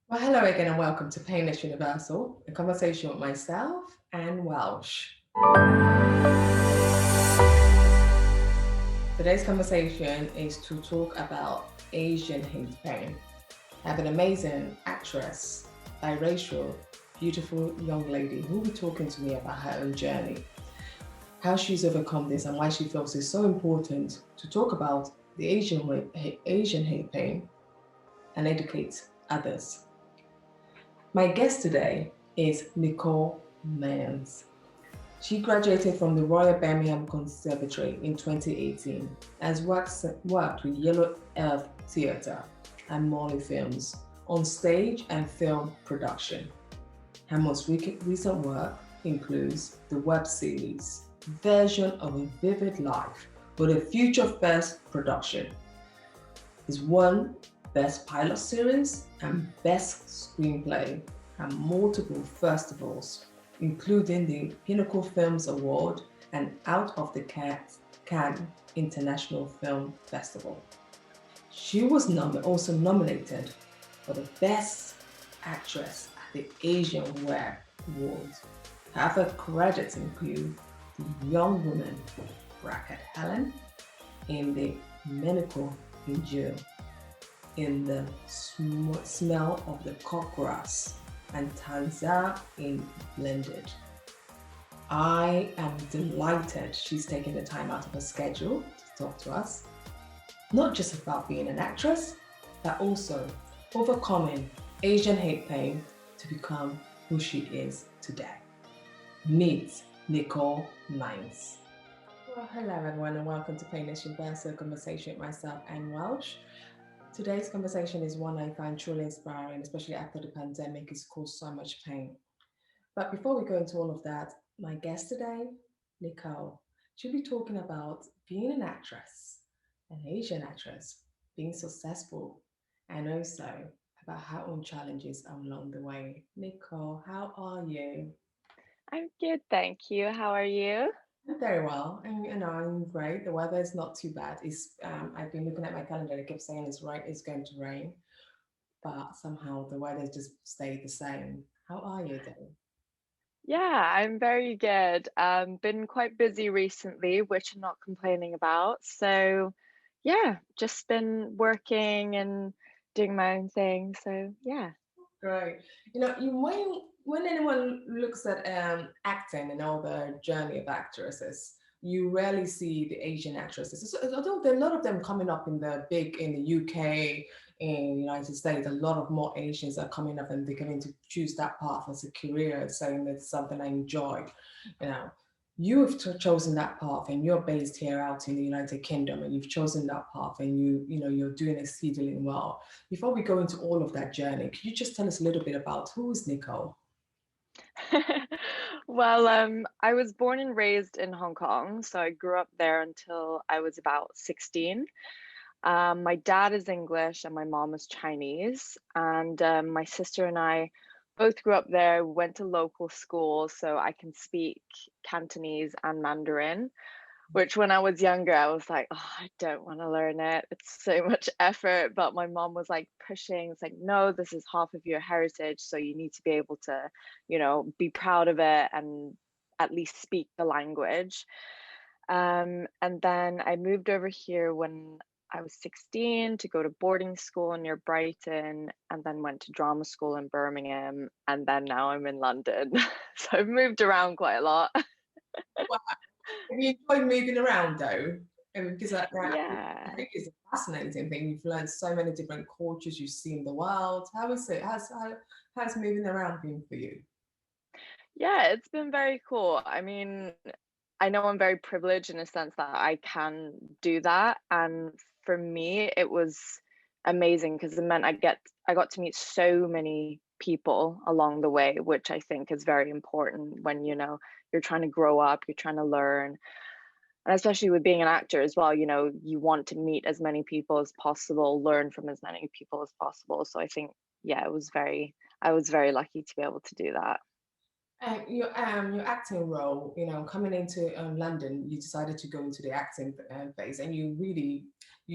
Well, hello again and welcome to Painless Universal, a conversation with myself and Welsh. Today's conversation is to talk about Asian hate pain. I have an amazing actress, biracial, beautiful young lady who will be talking to me about her own journey, how she's overcome this and why she feels it's so important to talk about the Asian hate pain and educate others. My guest today is Nicole Mayans. She graduated from the Royal Birmingham Conservatory in 2018 and has worked with Yellow Earth Theatre and Morley Films on stage and film production. Her most recent work includes the web series Version of a Vivid Life with a Future First production. It's won Best Pilot Series and Best Screenplay at multiple festivals, including the Pinnacle Films Award and Out of the Cannes International Film Festival. She was also nominated for the Best Actress at the Asian Web Awards. Her other credits include The Young Woman, Helen, in the Menical in Jail, in the Smell of the Cockgrass, and Tanza in Blended. I am delighted she's taken the time out of her schedule to talk to us, not just about being an actress, but also overcoming Asian hate pain to become who she is today. Meet Nicole Mayans. Well, hello everyone and welcome to Painless Universal, conversation with myself and Welsh. Today's conversation is one I find truly inspiring, especially after the pandemic has caused so much pain. But before we go into all of that, my guest today, Nicole, she'll be talking about being an actress, an Asian actress, being successful, and also about her own challenges along the way. Nicole, how are you? I'm good, thank you. How are you? I'm very well, and I'm great. The weather is not too bad. I've been looking at my calendar. It keeps saying it's going to rain, but somehow the weather just stayed the same. How are you doing? Yeah, I'm very good. Been quite busy recently, which I'm not complaining about. So, yeah, just been working and doing my own thing. So, yeah. Great. When anyone looks at acting and all the journey of actresses, you rarely see the Asian actresses. Although there are a lot of them coming up in the UK, in the United States, a lot of more Asians are coming up and beginning to choose that path as a career, saying that's something I enjoy. You know, you have chosen that path and you're based here out in the United Kingdom and you've chosen that path and you're doing exceedingly well. Before we go into all of that journey, could you just tell us a little bit about who is Nicole? Well, I was born and raised in Hong Kong, so I grew up there until I was about 16. My dad is English and my mom is Chinese. And my sister and I both grew up there, went to local school, so I can speak Cantonese and Mandarin, which when I was younger, I was like, oh, I don't want to learn it. It's so much effort. But my mom was like pushing, it's like, no, this is half of your heritage. So you need to be able to, be proud of it and at least speak the language. And then I moved over here when I was 16 to go to boarding school near Brighton, and then went to drama school in Birmingham, and then now I'm in London. So I've moved around quite a lot. Wow. Have you enjoyed moving around though? Because I Yeah. think it's a fascinating thing. You've learned so many different cultures, you've seen the world. How is it? How's moving around been for you? Yeah, it's been very cool. I mean, I know I'm very privileged in a sense that I can do that. And for me, it was amazing because it meant I got to meet so many people along the way, which I think is very important when, you're trying to grow up, you're trying to learn. And especially with being an actor as well, you want to meet as many people as possible, learn from as many people as possible. So I think, yeah, I was very lucky to be able to do that. Your acting role, coming into London, you decided to go into the acting phase, and you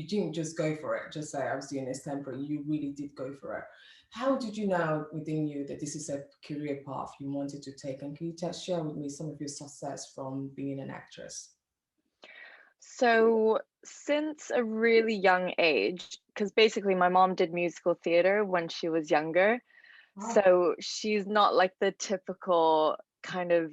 didn't just go for it. Just say I was doing this temporary. You really did go for it. How did you know within you that this is a career path you wanted to take? And can you share with me some of your success from being an actress? So, since a really young age, because basically my mom did musical theater when she was younger, Oh, so she's not like the typical kind of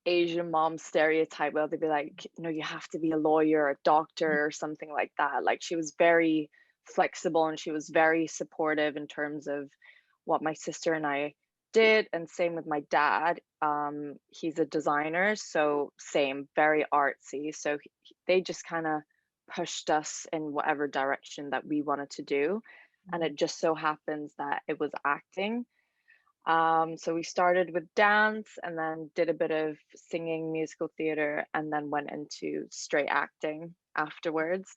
Asian mom stereotype where they'd be like, you have to be a lawyer, a doctor, or something like that. Like, she was very flexible and she was very supportive in terms of what my sister and I did. And same with my dad. He's a designer, so same, very artsy. So they just kind of pushed us in whatever direction that we wanted to do. And it just so happens that it was acting. So we started with dance and then did a bit of singing, musical theater, and then went into straight acting afterwards.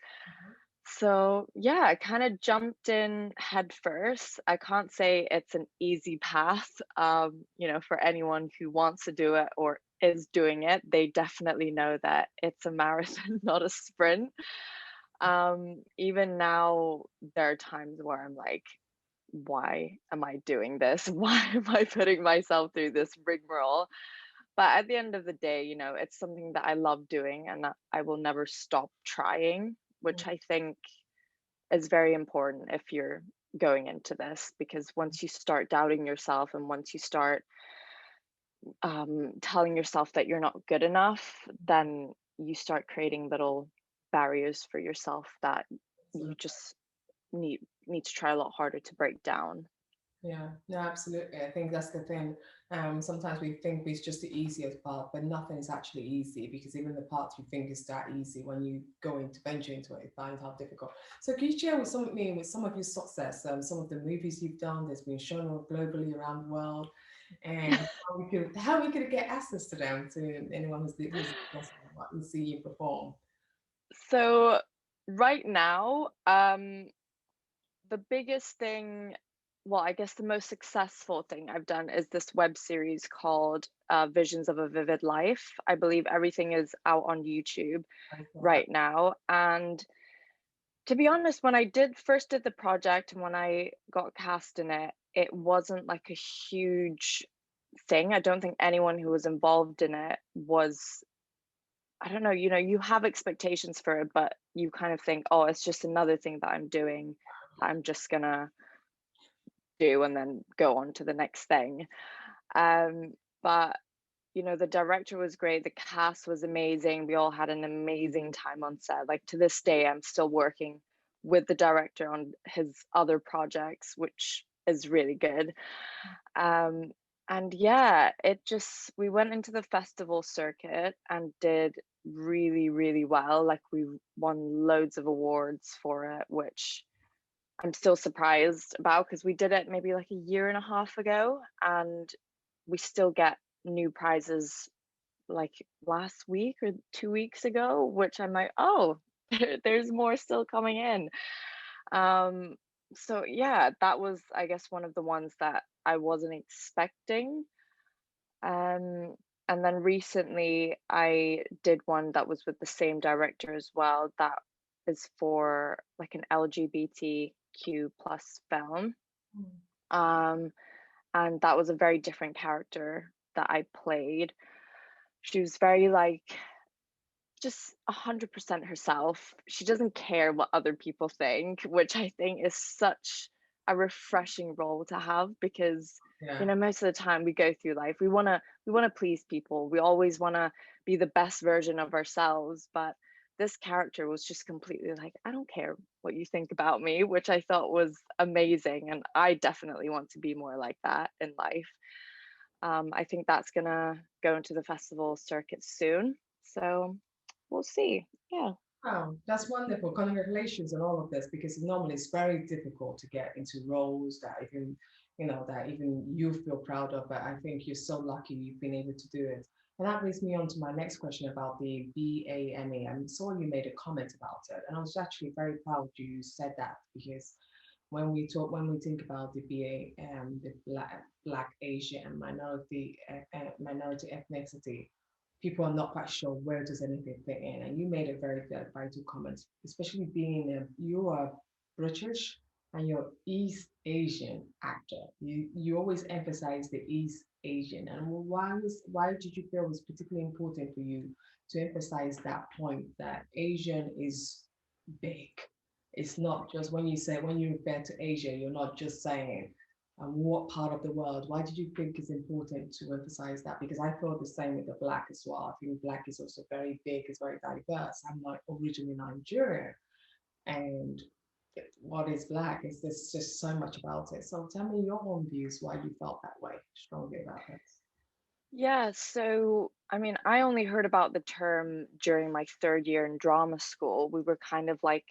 So yeah, I kind of jumped in head first. I can't say it's an easy path. For anyone who wants to do it or is doing it, they definitely know that it's a marathon, not a sprint. Even now, there are times where I'm like, why am I doing this? Why am I putting myself through this rigmarole? But at the end of the day, it's something that I love doing and that I will never stop trying, which I think is very important if you're going into this, because once you start doubting yourself and once you start telling yourself that you're not good enough, then you start creating little barriers for yourself that you absolutely. just need to try a lot harder to break down. Yeah, no, absolutely. I think that's the thing. Sometimes we think it's just the easiest path, but nothing is actually easy because even the path you think is that easy, when you go into venture into it, you find how difficult. So can you share with some of me with some of your success, some of the movies you've done that's been shown globally around the world, and how we could get access to them to anyone who's possible, what you see you perform. So right now, the biggest thing, well, I guess the most successful thing I've done is this web series called Visions of a Vivid Life. I believe everything is out on YouTube I saw that. right now. And to be honest, when I did the project and when I got cast in it, it wasn't like a huge thing. I don't think anyone who was involved in it was, I don't know, you have expectations for it, but you kind of think, oh, it's just another thing that I'm doing that I'm just gonna do and then go on to the next thing. But the director was great, the cast was amazing. We all had an amazing time on set. Like, to this day, I'm still working with the director on his other projects, which is really good. Um, and yeah, we went into the festival circuit and did really, really well. Like, we won loads of awards for it, which I'm still surprised about because we did it maybe like a year and a half ago, and we still get new prizes like last week or 2 weeks ago, which I'm like, oh, there's more still coming in. Um, so yeah, that was, I guess, one of the ones that I wasn't expecting. Um, and then recently I did one that was with the same director as well, that is for like an LGBTQ plus film. Um, and that was a very different character that I played. She was very like just 100% herself. She doesn't care what other people think, which I think is such a refreshing role to have, because Yeah. most of the time we go through life, we want to please people. We always want to be the best version of ourselves, but this character was just completely like, I don't care what you think about me, which I thought was amazing, and I definitely want to be more like that in life. I think that's gonna go into the festival circuit soon. So we'll see. Yeah. Oh, that's wonderful. Congratulations on all of this because normally it's very difficult to get into roles that even you feel proud of. But I think you're so lucky you've been able to do it. And that brings me on to my next question about the BAME. I saw you made a comment about it, and I was actually very proud you said that because when we think about the BA, the Black Asian minority ethnicity, people are not quite sure where does anything fit in. And you made a very vital comment, especially being you are British. and you're East Asian actor. You always emphasize the East Asian, and why did you feel it was particularly important for you to emphasize that point that Asian is big? It's not just when you refer to Asia, you're not just saying what part of the world. Why did you think it's important to emphasize that? Because I feel the same with the Black as well. I think Black is also very big, it's very diverse. I'm not originally Nigerian, and what is Black is there's just so much about it. So tell me your own views, why you felt that way strongly about this. Yeah, so I mean, I only heard about the term during my third year in drama school. We were kind of like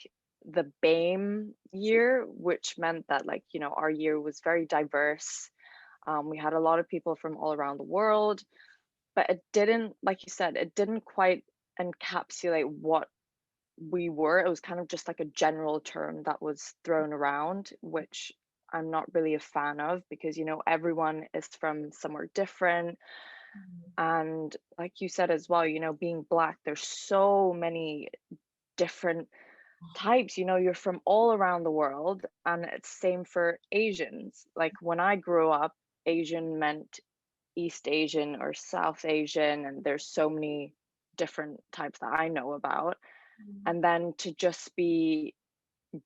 the BAME year, which meant that, like, our year was very diverse. We had a lot of people from all around the world, but it didn't, like you said, it didn't quite encapsulate what we were. It was kind of just like a general term that was thrown around, which I'm not really a fan of because, everyone is from somewhere different. And like you said as well, being Black, there's so many different types. You're from all around the world, and it's same for Asians. Like when I grew up, Asian meant East Asian or South Asian, and there's so many different types that I know about. And then to just be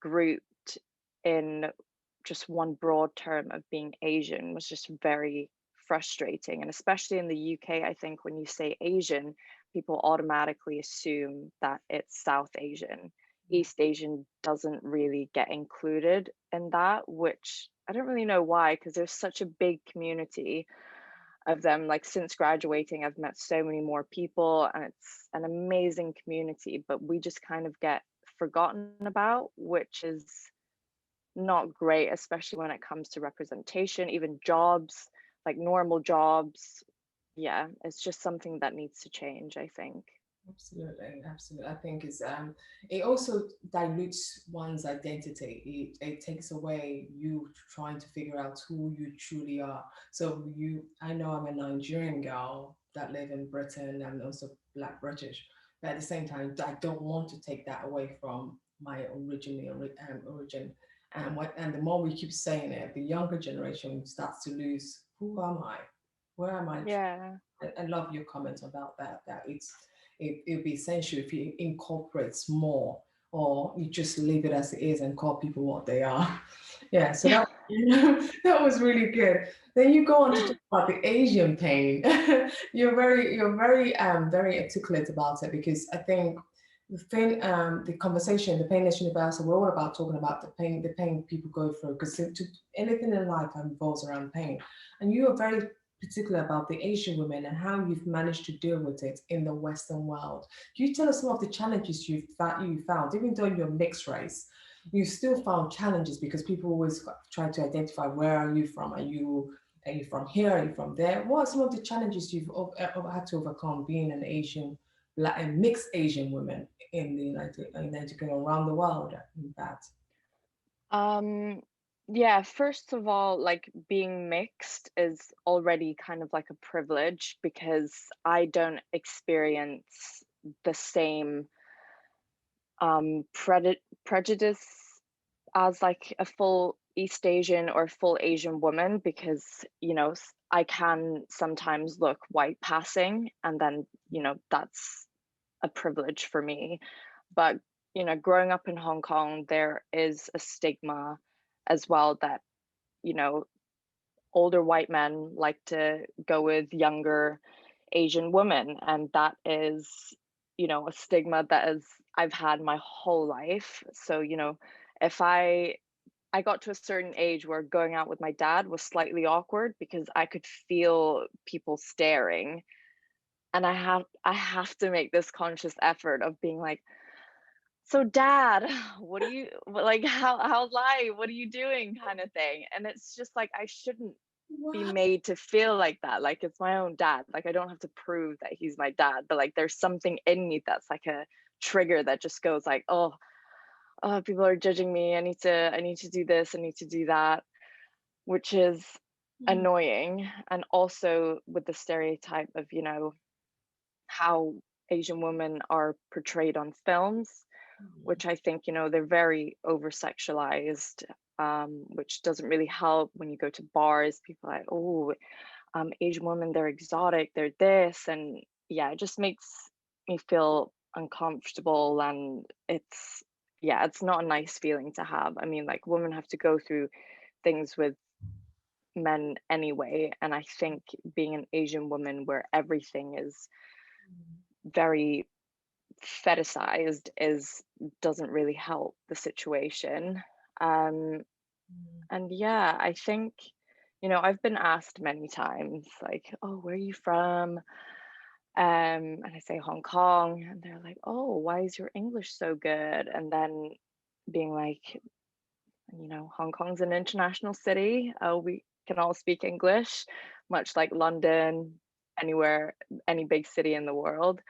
grouped in just one broad term of being Asian was just very frustrating. And especially in the UK, I think when you say Asian, people automatically assume that it's South Asian. East Asian doesn't really get included in that, which I don't really know why, because there's such a big community of them. Like since graduating, I've met so many more people, and it's an amazing community, but we just kind of get forgotten about, which is not great, especially when it comes to representation, even jobs, like normal jobs. Yeah, it's just something that needs to change, I think. Absolutely, absolutely. I think it's it also dilutes one's identity. It takes away you trying to figure out who you truly are. So I know I'm a Nigerian girl that live in Britain and also Black British, but at the same time, I don't want to take that away from my origin. And the more we keep saying it, the younger generation starts to lose. Who am I? Where am I? Yeah. I love your comment about that. That it would be essential if you incorporates more, or you just leave it as it is and call people what they are. Yeah, so that that was really good. Then you go on to talk about the Asian pain. You're very articulate about it, because I think the conversation, the painless universal, we're all about talking about the pain people go through, because anything in life revolves around pain, and you are very particular about the Asian women and how you've managed to deal with it in the Western world. Can you tell us some of the challenges you found, even though you're mixed race, you still found challenges because people always try to identify where are you from? Are you from here? Are you from there? What are some of the challenges you've had to overcome being an Asian, Black, and mixed Asian woman in the United Kingdom, around the world? In fact, Um, yeah, first of all, like being mixed is already kind of like a privilege because I don't experience the same prejudice as like a full East Asian or full Asian woman, because I can sometimes look white passing, and then that's a privilege for me. But growing up in Hong Kong, there is a stigma as well that you know older white men like to go with younger Asian women, and that is a stigma that is I've had my whole life. So if I got to a certain age where going out with my dad was slightly awkward because I could feel people staring, and I have to make this conscious effort of being like, so dad, what do you like, how's life, what are you doing, kind of thing. And it's just like I shouldn't be what? made to feel like that. Like it's my own dad. Like I don't have to prove that he's my dad, but like there's something in me that's like a trigger that just goes like, oh, people are judging me. I need to do this. I need to do that, which is annoying. And also with the stereotype of, how Asian women are portrayed on films. Mm. which I think, they're very over sexualized, which doesn't really help when you go to bars. People are like, oh, Asian women, they're exotic, they're this. And yeah, it just makes me feel uncomfortable. And yeah, it's not a nice feeling to have. I mean, like, women have to go through things with men anyway. And I think being an Asian woman where everything is very fetishized is doesn't really help the situation. Um, Mm. and yeah, I think, I've been asked many times, like, oh, where are you from? And I say Hong Kong, and they're like, oh, why is your English so good? And then being like, Hong Kong's an international city. We can all speak English, much like London, anywhere, any big city in the world.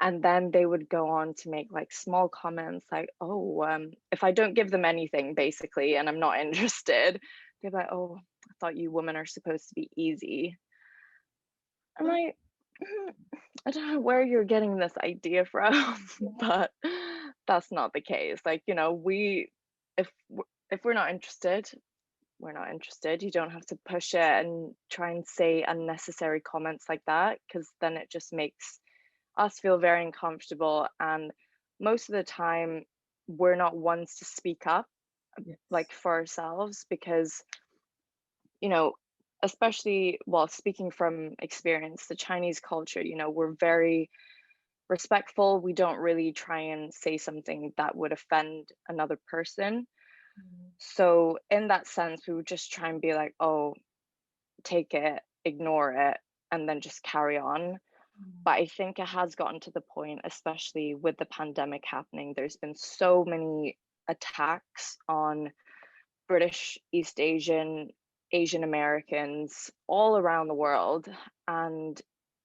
And then they would go on to make like small comments like, oh, if I don't give them anything, basically, and I'm not interested, they're like, oh, I thought you women are supposed to be easy. I'm like, "Mm, I don't know where you're getting this idea from, but that's not the case. Like, if if we're not interested, we're not interested. You don't have to push it and try and say unnecessary comments like that, because then it just makes us feel very uncomfortable. And most of the time, we're not ones to speak up, Yes. like, for ourselves, because, you know, especially, well, speaking from experience, the Chinese culture, we're very respectful. We don't really try and say something that would offend another person. Mm. So, in that sense, we would just try and be like, oh, take it, ignore it, and then just carry on. Mm. But I think it has gotten to the point, especially with the pandemic happening, there's been so many attacks on British, East Asian, Asian Americans all around the world. And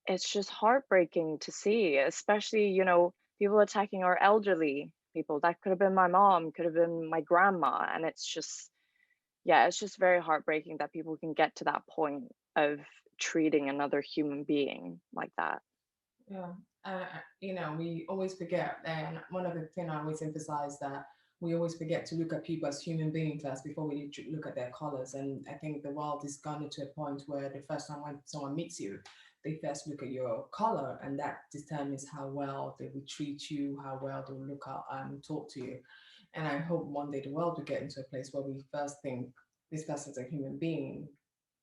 it's just heartbreaking to see, especially, people attacking our elderly people. That could have been my mom, could have been my grandma. And it's just, yeah, it's just very heartbreaking that people can get to that point of treating another human being like that. Yeah, we always forget, and one of the things I always emphasize that we always forget to look at people as human beings first before we look at their colors. And I think the world is gone to a point where the first time when someone meets you, they first look at your color, and that determines how well they will treat you, how well they will look at and talk to you. And I hope one day the world will get into a place where we first think this person's a human being,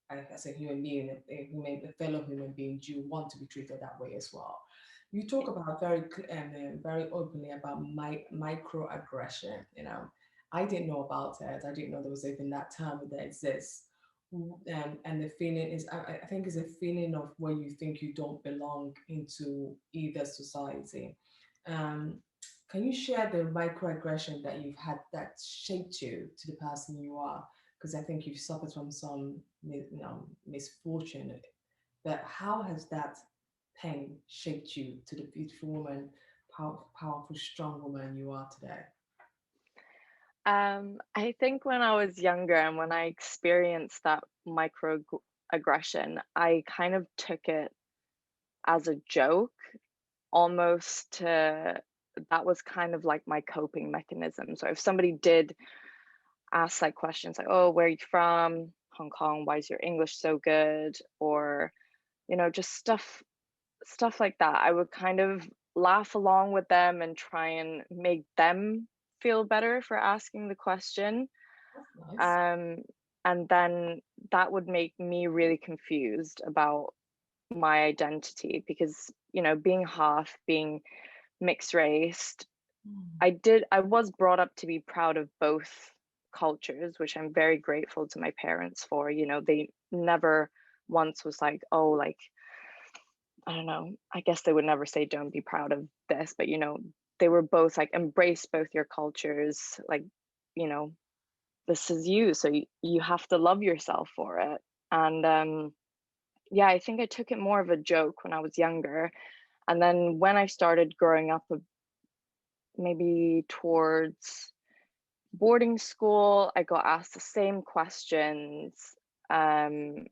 as a human being, a fellow human being, do you want to be treated that way as well? You talk about very openly about microaggression. I didn't know about it. I didn't know there was even that term that exists. And the feeling is, I think, is a feeling of where you think you don't belong into either society. Um, can you share the microaggression that you've had that shaped you to the person you are? Because I think you've suffered from some misfortune. But how has that pain shaped you to the beautiful woman, powerful, strong woman you are today? I think when I was younger and when I experienced that microaggression, I kind of took it as a joke, almost to that was kind of like my coping mechanism. So if somebody did ask like questions like, "Oh, where are you from? Hong Kong, why is your English so good?" Or, just stuff like that, I would kind of laugh along with them and try and make them feel better for asking the question. That's nice. Um, and then that would make me really confused about my identity because, being half, being mixed raced, Mm. I was brought up to be proud of both cultures, which I'm very grateful to my parents for. They never once was like, oh, like, I don't know, I guess they would never say don't be proud of this, but they were both like embrace both your cultures, like, you know, this is you, so you have to love yourself for it. And yeah, I think I took it more of a joke when I was younger. And then when I started growing up, maybe towards boarding school, I got asked the same questions. Um,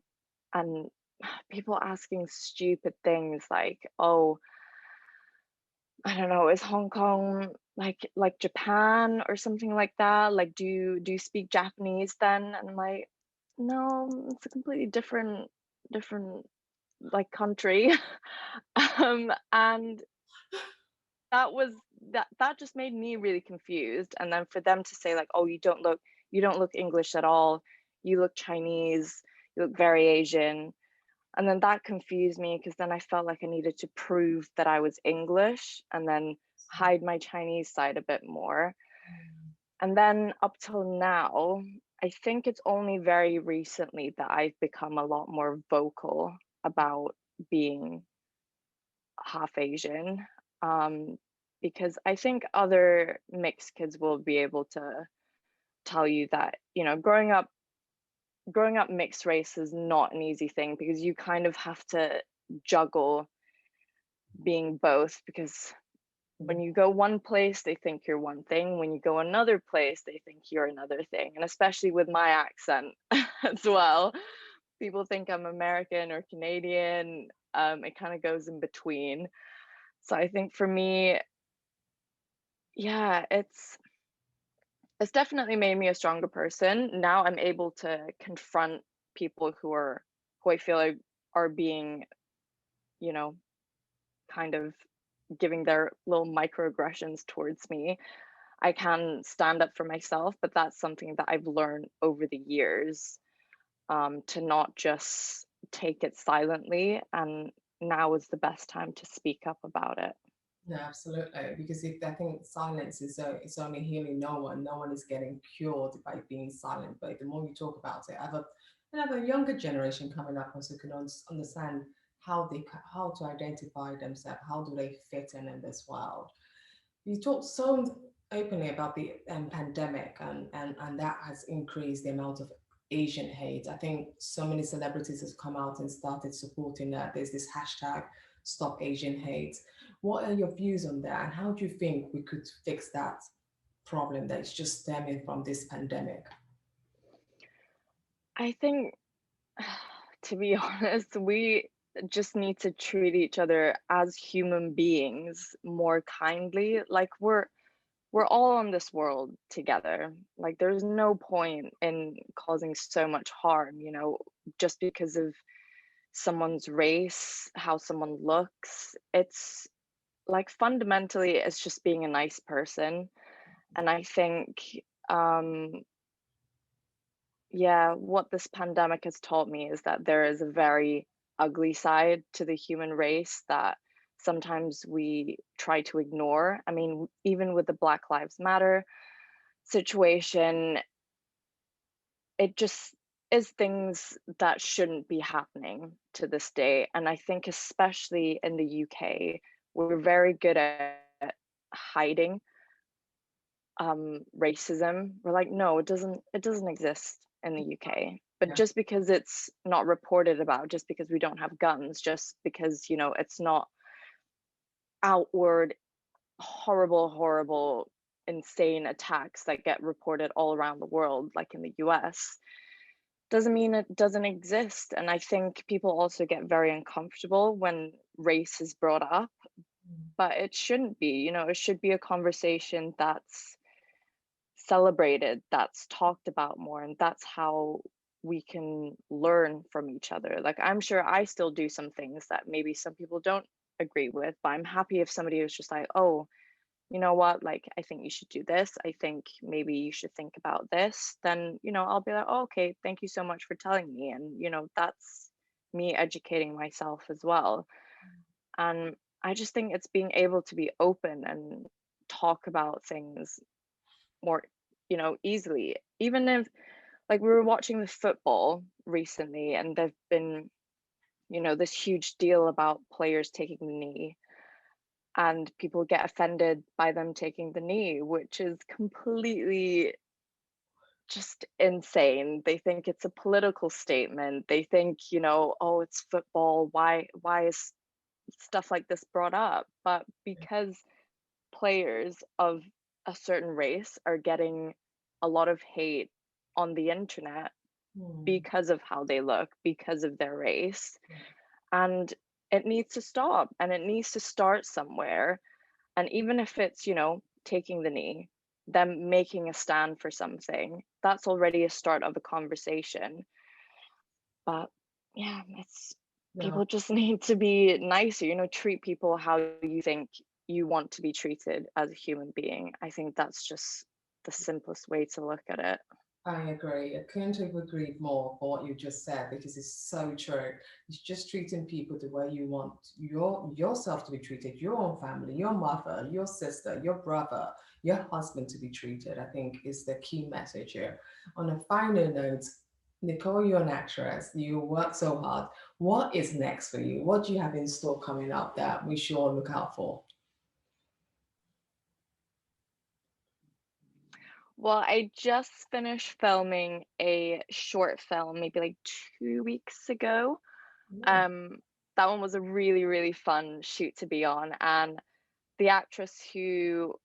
and people asking stupid things like, oh, I don't know, is Hong Kong like Japan or something like that? Like, do you speak Japanese then? And I'm like, no, it's a completely different like country. And that was that just made me really confused. And then for them to say like, oh, you don't look English at all. You look Chinese. You look very Asian. And then that confused me because then I felt like I needed to prove that I was English and then hide my Chinese side a bit more. And then up till now, I think it's only very recently that I've become a lot more vocal about being half Asian. Um, because I think other mixed kids will be able to tell you that, growing up mixed race is not an easy thing because you kind of have to juggle being both, because when you go one place they think you're one thing, when you go another place they think you're another thing, and especially with my accent as well, people think I'm American or Canadian. It kind of goes in between. So I think for me, yeah, it's definitely made me a stronger person. Now I'm able to confront people who I feel like are being, you know, kind of giving their little microaggressions towards me. I can stand up for myself, but that's something that I've learned over the years, to not just take it silently. And now is the best time to speak up about it. No, absolutely. Because if I think silence is it's only healing no one. No one is getting cured by being silent. But the more you talk about it, I have a younger generation coming up also can understand how to identify themselves. How do they fit in this world? You talked so openly about the pandemic, and that has increased the amount of Asian hate. I think so many celebrities have come out and started supporting that. There's this hashtag Stop Asian Hate. What are your views on that, and how do you think we could fix that problem that is just stemming from this pandemic? I think, to be honest, we just need to treat each other as human beings more kindly. Like we're all on this world together. Like there's no point in causing so much harm, just because of someone's race, how someone looks. It's like fundamentally it's just being a nice person. And I think, yeah, what this pandemic has taught me is that there is a very ugly side to the human race that sometimes we try to ignore. I mean, even with the Black Lives Matter situation, it just is things that shouldn't be happening to this day. And I think, especially in the UK, we're very good at hiding racism. We're like, no, it doesn't exist in the UK. But Yeah, just because it's not reported about, just because we don't have guns, just because, it's not outward horrible, insane attacks that get reported all around the world, like in the US, doesn't mean it doesn't exist. And I think people also get very uncomfortable when race is brought up, but it shouldn't be. It should be a conversation that's celebrated, that's talked about more, and that's how we can learn from each other. Like, I'm sure I still do some things that maybe some people don't agree with, but I'm happy if somebody is just like, oh, you know what, like, I think you should do this. I think maybe you should think about this. Then, I'll be like, oh, okay, thank you so much for telling me. And, that's me educating myself as well. And I just think it's being able to be open and talk about things more, easily. Even if, like, we were watching the football recently and there've been, this huge deal about players taking the knee, and people get offended by them taking the knee, which is completely just insane. They think it's a political statement. They think, oh, it's football. Why is stuff like this brought up? But because players of a certain race are getting a lot of hate on the internet hmm, because of how they look, because of their race, and it needs to stop, and it needs to start somewhere. And even if it's, taking the knee, them making a stand for something, that's already a start of a conversation. But yeah, it's No, people just need to be nicer, treat people how you think you want to be treated as a human being. I think that's just the simplest way to look at it. I agree. I couldn't have agreed more for what you just said because it's so true. It's just treating people the way you want yourself to be treated, your own family, your mother, your sister, your brother, your husband to be treated, I think is the key message here. On a final note, Nicole, you're an actress. You work so hard. What is next for you? What do you have in store coming up that we should all look out for? Well, I just finished filming a short film maybe like 2 weeks ago. Mm. Um, that one was a really, really fun shoot to be on. And the actress who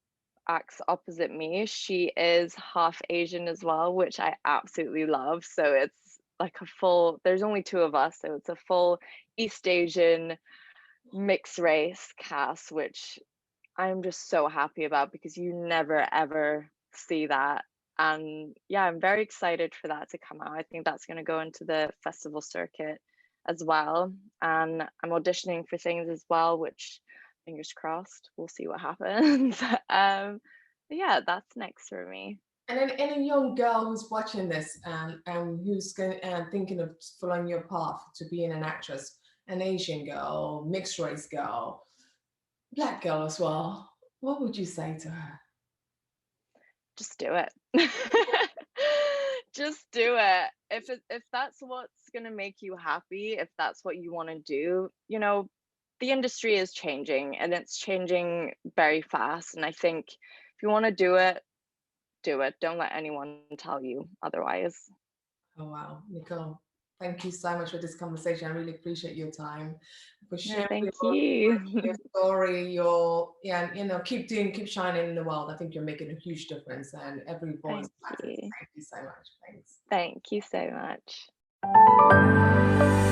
acts opposite me, she is half Asian as well, which I absolutely love. So it's like there's only two of us, so it's a full East Asian mixed race cast, which I'm just so happy about because you never ever see that. And yeah, I'm very excited for that to come out. I think that's going to go into the festival circuit as well. And I'm auditioning for things as well, which fingers crossed, we'll see what happens. But yeah, that's next for me. And then any young girl who's watching this and who's going thinking of following your path to being an actress, an Asian girl, mixed race girl, black girl as well, what would you say to her? Just do it. Just do it. If that's what's going to make you happy, if that's what you want to do, the industry is changing and it's changing very fast. And I think if you want to do it, do it. Don't let anyone tell you otherwise. Oh wow, Nicole, thank you so much for this conversation. I really appreciate your time, for No, sharing thank you. your story, your yeah, keep shining in the world. I think you're making a huge difference, and every voice Thank matters. you. Thank you so much. Thanks. Thank you so much.